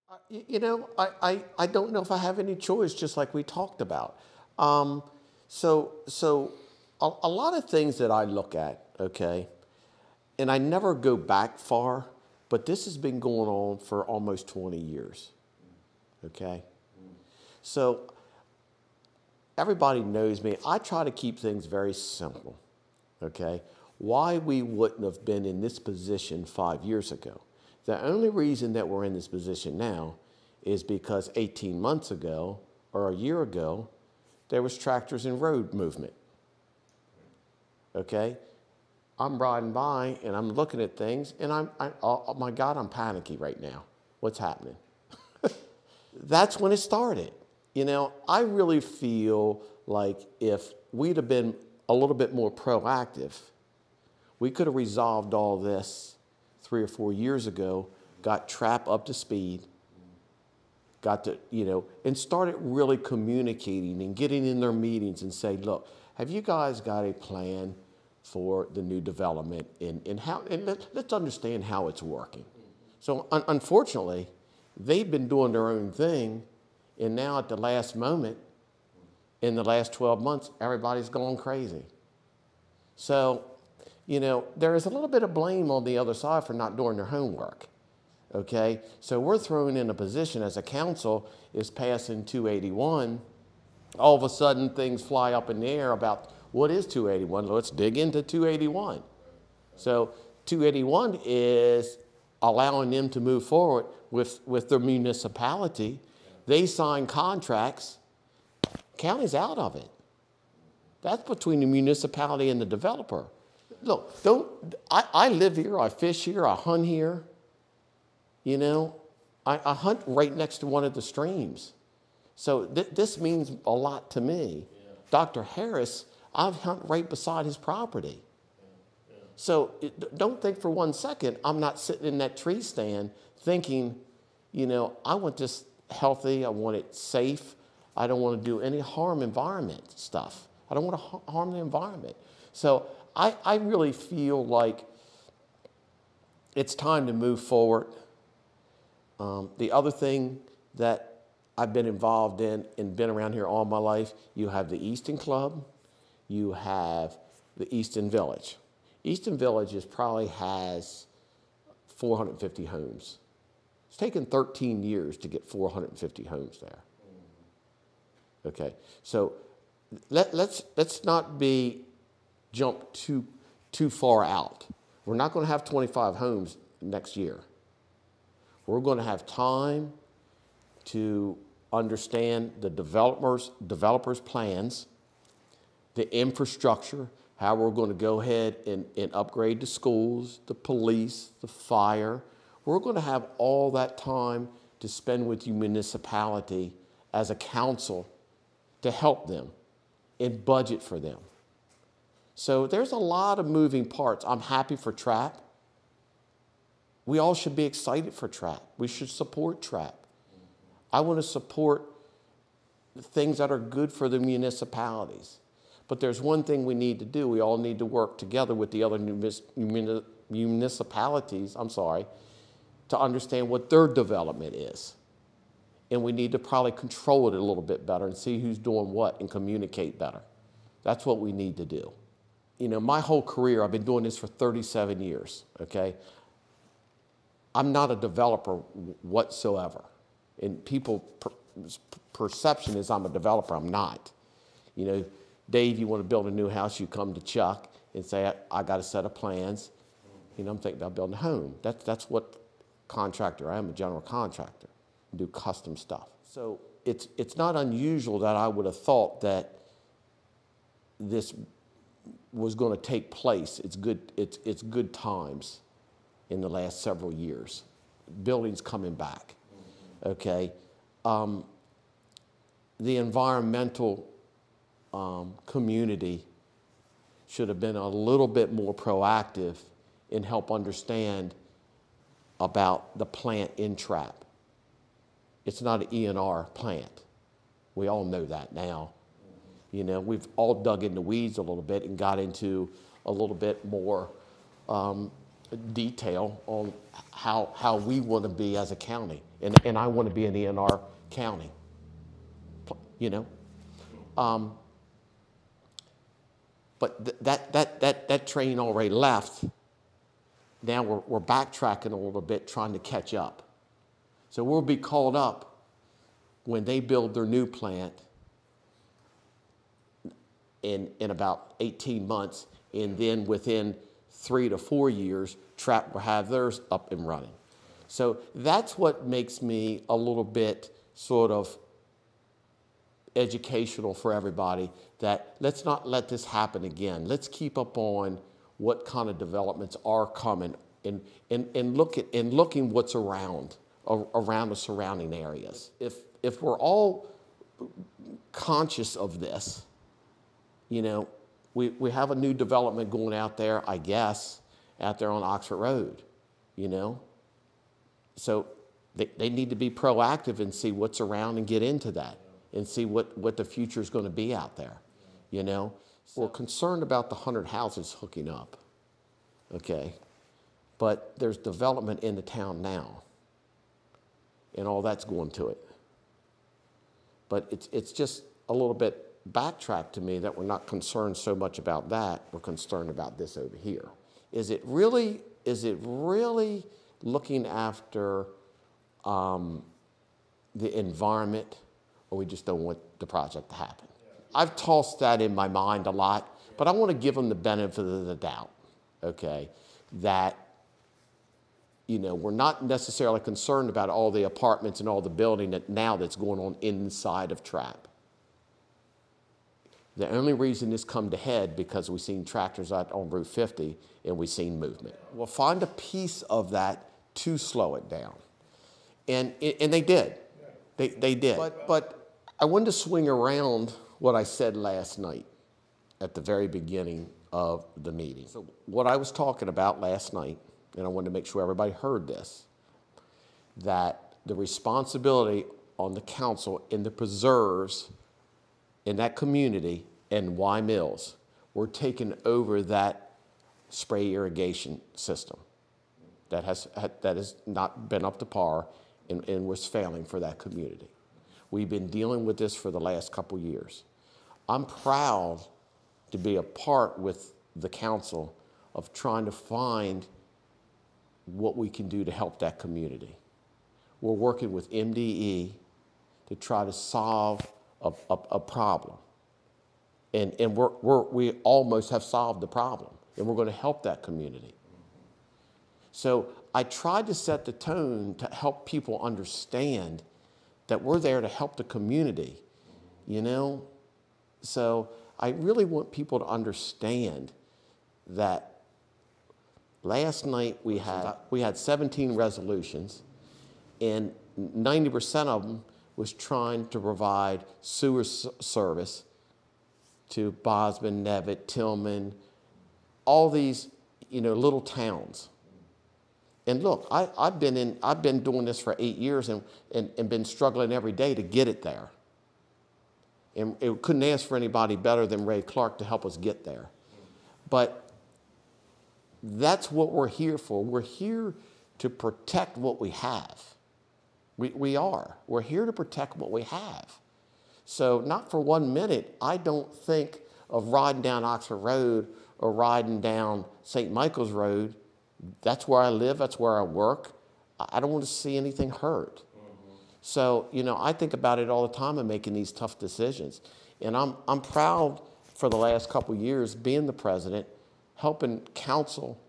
I don't know if I have any choice, just like we talked about. So a lot of things that I look at, okay, and I never go back far, but this has been going on for almost 20 years, okay? So everybody knows me. I try to keep things very simple, okay? Why we wouldn't have been in this position 5 years ago. The only reason that we're in this position now is because 18 months ago or a year ago, there was tractors and road movement, okay? I'm riding by and I'm looking at things and oh my God, I'm panicky right now. What's happening? That's when it started. You know, I really feel like if we'd have been a little bit more proactive, we could have resolved all this 3 or 4 years ago, got Trappe up to speed, got to, and started really communicating and getting in their meetings and say, look, have you guys got a plan for the new development and let's understand how it's working. So unfortunately, they've been doing their own thing, and now at the last moment, in the last 12 months, everybody's going crazy. So, there is a little bit of blame on the other side for not doing their homework, okay? So we're thrown in a position as a council is passing 281. All of a sudden, things fly up in the air about what is 281. Let's dig into 281. So 281 is allowing them to move forward with their municipality. They sign contracts. County's out of it. That's between the municipality and the developer. Look, I live here, I fish here, I hunt here. I hunt right next to one of the streams. So this means a lot to me. Yeah. Dr. Harris, I hunt right beside his property. Yeah. Yeah. So don't think for 1 second I'm not sitting in that tree stand thinking, I want this healthy, I want it safe, I don't want to do any harm environment stuff. I don't want to harm the environment. So I really feel like it's time to move forward. The other thing that I've been involved in and been around here all my life, you have the Easton Club, you have the Easton Village. Easton Village probably has 450 homes. It's taken 13 years to get 450 homes there. Okay, so let's not jump too far out. We're not going to have 25 homes next year. We're going to have time to understand the developers' plans, the infrastructure, how we're going to go ahead and upgrade the schools, the police, the fire. We're going to have all that time to spend with your municipality as a council to help them and budget for them. So there's a lot of moving parts. I'm happy for Trappe. We all should be excited for Trappe. We should support Trappe. I want to support things that are good for the municipalities. But there's one thing we need to do. We all need to work together with the other municipalities, to understand what their development is. And we need to probably control it a little bit better and see who's doing what and communicate better. That's what we need to do. My whole career, I've been doing this for 37 years, okay? I'm not a developer whatsoever. And people's perception is I'm a developer. I'm not. Dave, you want to build a new house, you come to Chuck and say, I got a set of plans. I'm thinking about building a home. That's what contractor I am, a general contractor. I do custom stuff. So it's not unusual that I would have thought that this was going to take place. It's good times in the last several years. Buildings coming back, okay? The environmental community should have been a little bit more proactive and help understand about the plant in Trappe. It's not an ENR plant. We all know that now. We've all dug in the weeds a little bit and got into a little bit more detail on how we want to be as a county, and I want to be an ENR county, you know. But that train already left. Now we're backtracking a little bit, trying to catch up. So we'll be called up when they build their new plant in about 18 months, and then within 3 to 4 years, Trappe will have theirs up and running. So that's what makes me a little bit sort of educational for everybody, that let's not let this happen again. Let's keep up on what kind of developments are coming, and looking what's around the surrounding areas. If we're all conscious of this, you know, we have a new development going out there, I guess, out there on Oxford Road, you know. So they need to be proactive and see what's around and get into that and see what the future is going to be out there, you know. We're concerned about the 100 houses hooking up, okay? But there's development in the town now, and all that's going to it. But it's just a little bit backtrack to me that we're not concerned so much about that. We're concerned about this over here. Is it really looking after the environment, or we just don't want the project to happen? I've tossed that in my mind a lot, but I want to give them the benefit of the doubt, okay, that, you know, we're not necessarily concerned about all the apartments and all the building that's going on inside of Trappe. The only reason this come to head because we've seen tractors out on Route 50 and we've seen movement. We'll find a piece of that to slow it down. And they did. They did. But I wanted to swing around what I said last night at the very beginning of the meeting. So what I was talking about last night, and I wanted to make sure everybody heard this, that the responsibility on the council in the preserves in that community and Y Mills, we're taking over that spray irrigation system that has not been up to par and was failing for that community. We've been dealing with this for the last couple years. I'm proud to be a part with the council of trying to find what we can do to help that community. We're working with MDE to try to solve a problem. And we almost have solved the problem, and we're going to help that community. So I tried to set the tone to help people understand that we're there to help the community, you know? So I really want people to understand that last night we had 17 resolutions, and 90% of them was trying to provide sewer service to Bosman, Nevitt, Tillman, all these, you know, little towns. And look, I've been doing this for 8 years and been struggling every day to get it there. And it couldn't ask for anybody better than Ray Clark to help us get there. But that's what we're here for. We're here to protect what we have. We are. We're here to protect what we have. So not for 1 minute, I don't think of riding down Oxford Road or riding down St. Michael's Road. That's where I live. That's where I work. I don't want to see anything hurt. So, you know, I think about it all the time in making these tough decisions. And I'm proud for the last couple of years being the president, helping council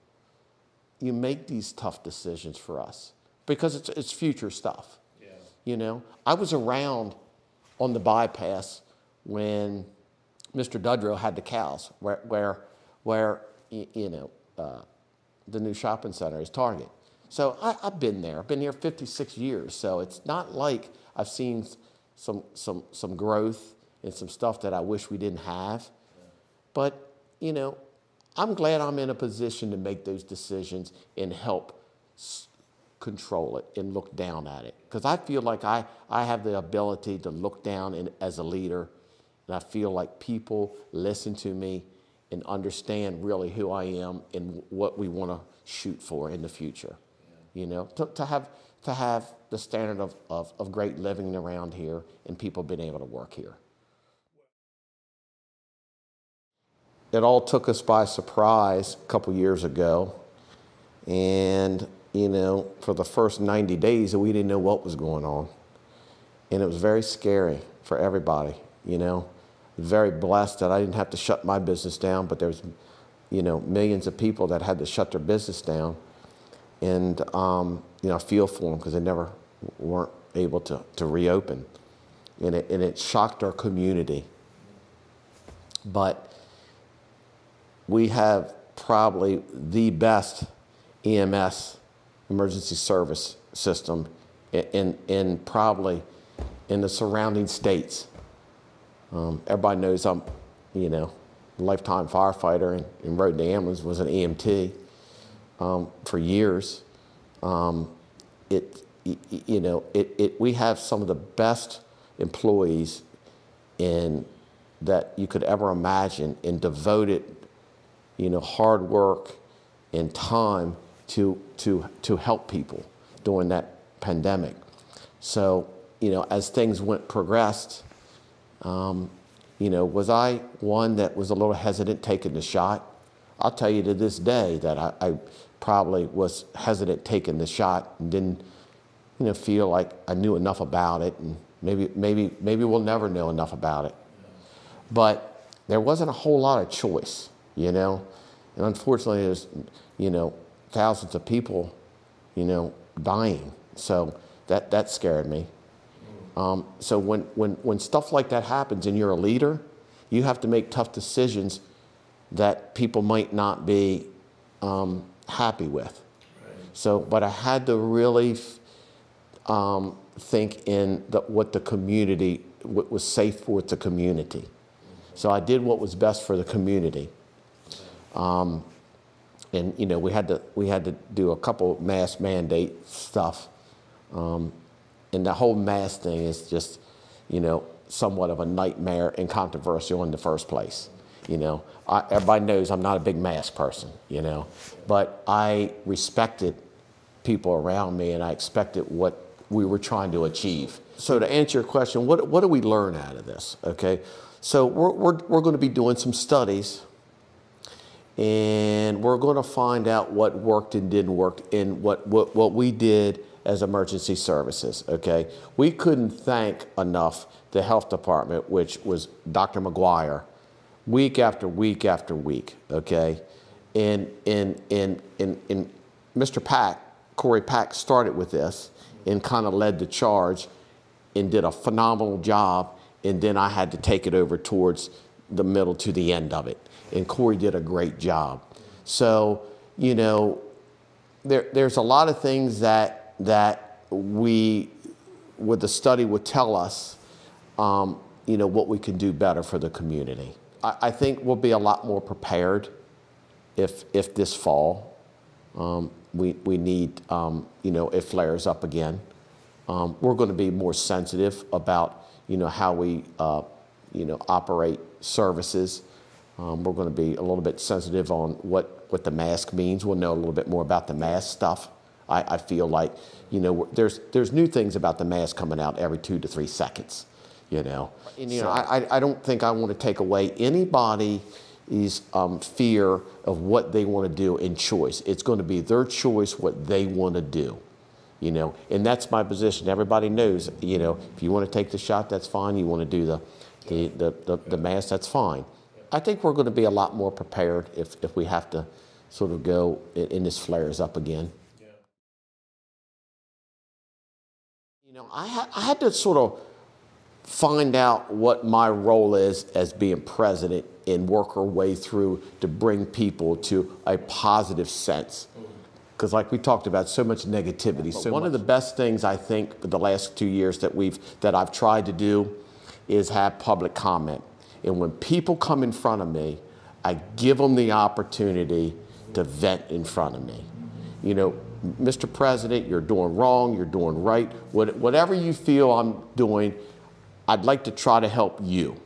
you make these tough decisions for us, because it's future stuff. Yeah. You know, I was around on the bypass when Mr. Dudrow had the cows, where you know, the new shopping center is Target. So I've been there. I've been here 56 years. So it's not like I've seen some growth and some stuff that I wish we didn't have. Yeah. But, you know, I'm glad I'm in a position to make those decisions and help control it and look down at it. Because I feel like I have the ability to look down as a leader, and I feel like people listen to me and understand really who I am and what we want to shoot for in the future. You know, to have the standard of great living around here and people being able to work here. It all took us by surprise a couple years ago, and you know, for the first 90 days we didn't know what was going on, and it was very scary for everybody. You know, very blessed that I didn't have to shut my business down, but there's, you know, millions of people that had to shut their business down, and you know, I feel for them because they never weren't able to reopen, and it shocked our community. But we have probably the best EMS, emergency service system, in probably in the surrounding states. Everybody knows I'm, you know, a lifetime firefighter and rode the ambulance, was an EMT for years. You know, we have some of the best employees that you could ever imagine, and devoted, you know, hard work and time to help people during that pandemic. So, you know, as things progressed, you know, was I one that was a little hesitant taking the shot? I'll tell you to this day that I probably was hesitant taking the shot and didn't, you know, feel like I knew enough about it, and maybe we'll never know enough about it. But there wasn't a whole lot of choice, you know, and unfortunately there's, you know, thousands of people, you know, dying. So that scared me. So when stuff like that happens and you're a leader, you have to make tough decisions that people might not be happy with. Right. So, but I had to really think in what the community, what was safe for the community. So I did what was best for the community. And you know, we had to do a couple mask mandate stuff. And the whole mask thing is just, you know, somewhat of a nightmare and controversial in the first place. You know, everybody knows I'm not a big mask person, you know, but I respected people around me, and I expected what we were trying to achieve. So to answer your question, what do we learn out of this? Okay, so we're going to be doing some studies, and we're going to find out what worked and didn't work in what we did as emergency services. Okay, we couldn't thank enough the health department, which was Dr. McGuire, week after week after week. Okay, and Mr. Pack, Corey Pack, started with this and kind of led the charge and did a phenomenal job, and then I had to take it over towards the middle to the end of it, and Corey did a great job. So, you know, there's a lot of things that the study would tell us, you know, what we can do better for the community. I think we'll be a lot more prepared if this fall we need, you know, it flares up again. We're going to be more sensitive about, you know, how we, you know, operate services. We're going to be a little bit sensitive on what the mask means. We'll know a little bit more about the mask stuff. I feel like, you know, there's new things about the mask coming out every 2 to 3 seconds, you know. And, you know, I don't think I want to take away anybody's fear of what they want to do in choice. It's going to be their choice what they want to do, you know, and that's my position. Everybody knows, you know, if you want to take the shot, that's fine. You want to do the mask, that's fine. I think we're going to be a lot more prepared if we have to sort of go and this flares up again. You know, I had to sort of find out what my role is as being president and work our way through to bring people to a positive sense. Because like we talked about, so much negativity. So one of the best things I think for the last 2 years that I've tried to do is have public comment. And when people come in front of me, I give them the opportunity to vent in front of me. You know, Mr. President, you're doing wrong, you're doing right. Whatever you feel I'm doing, I'd like to try to help you.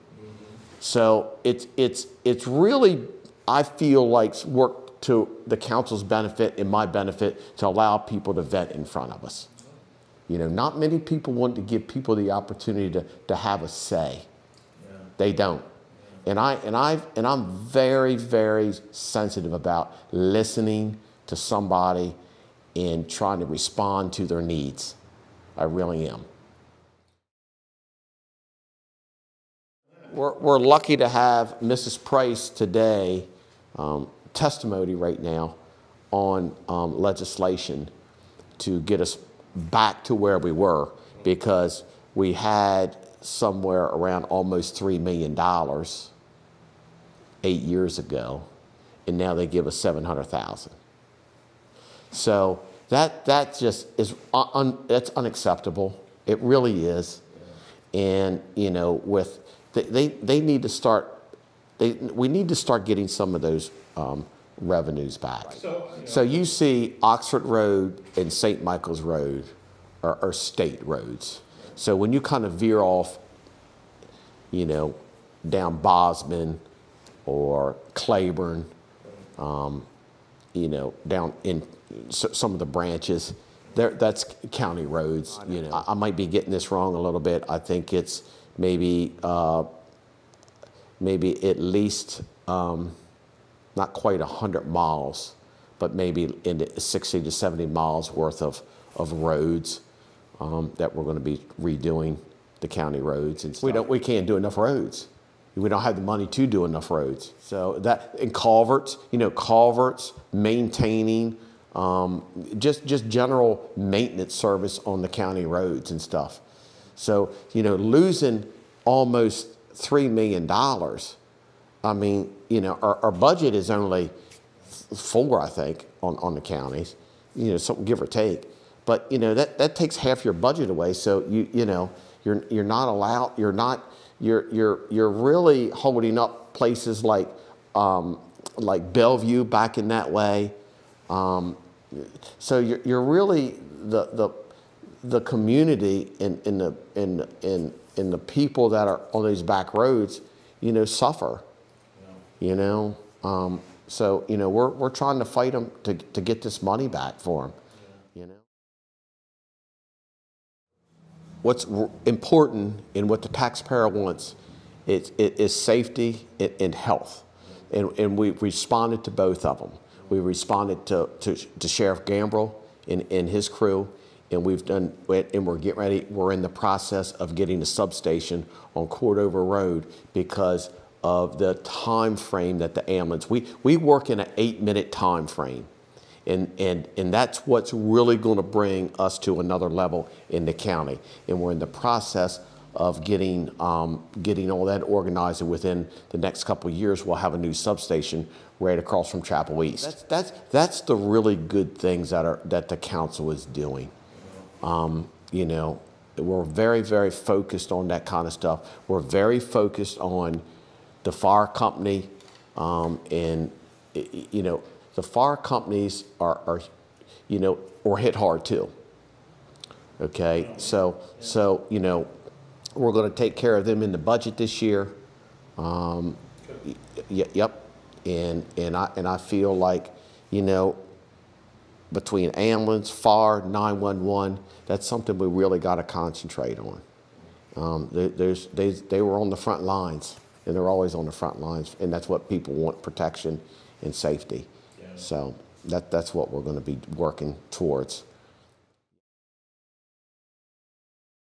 So it's really I feel like work to the council's benefit and my benefit to allow people to vet in front of us. You know, not many people want to give people the opportunity to have a say. Yeah. They don't. Yeah. And I'm very, very sensitive about listening to somebody and trying to respond to their needs. I really am. We're lucky to have Mrs. Price today testimony right now on legislation to get us back to where we were, because we had somewhere around almost $3 million 8 years ago, and now they give us $700,000. So that just is that's unacceptable. It really is. And you know, with they need to start. We need to start getting some of those revenues back. So you see Oxford Road and St. Michael's Road are state roads. So when you kind of veer off, you know, down Bosman or Claiborne, you know, down in some of the branches, that's county roads. You know, I might be getting this wrong a little bit. I think it's maybe at least not quite 100 miles, but maybe in the 60 to 70 miles worth of roads that we're going to be redoing, the county roads and stuff. We can't do enough roads. We don't have the money to do enough roads. So that, and culverts, you know, culverts, maintaining, just general maintenance service on the county roads and stuff. So, you know, losing almost $3 million, I mean, you know, our budget is only 4, I think, on the counties, you know, something give or take. But, you know, that takes half your budget away. So, you know, you're not allowed, you're really holding up places like Bellevue back in that way. So you're really the community in the people that are on these back roads, you know, suffer. Yeah. You know, so you know we're trying to fight them to get this money back for them. Yeah. You know, what's important and what the taxpayer wants is safety and health, and we responded to both of them. We responded to Sheriff Gambrill and his crew, and we're getting ready. We're in the process of getting a substation on Cordover Road because of the time frame that the ambulance. We work in an 8-minute time frame, and that's what's really going to bring us to another level in the county. And we're in the process of getting all that organized, and within the next couple of years, we'll have a new substation right across from Chapel East. That's the really good things that the council is doing. You know, we're very, very focused on that kind of stuff. We're very focused on the fire company, and you know, the fire companies are you know, were hit hard too. Okay, so you know, we're going to take care of them in the budget this year. Yep, and I feel like, you know, between ambulance, fire, 911, that's something we really got to concentrate on. They were on the front lines, and they're always on the front lines, and that's what people want: protection and safety. Yeah. So that's what we're going to be working towards.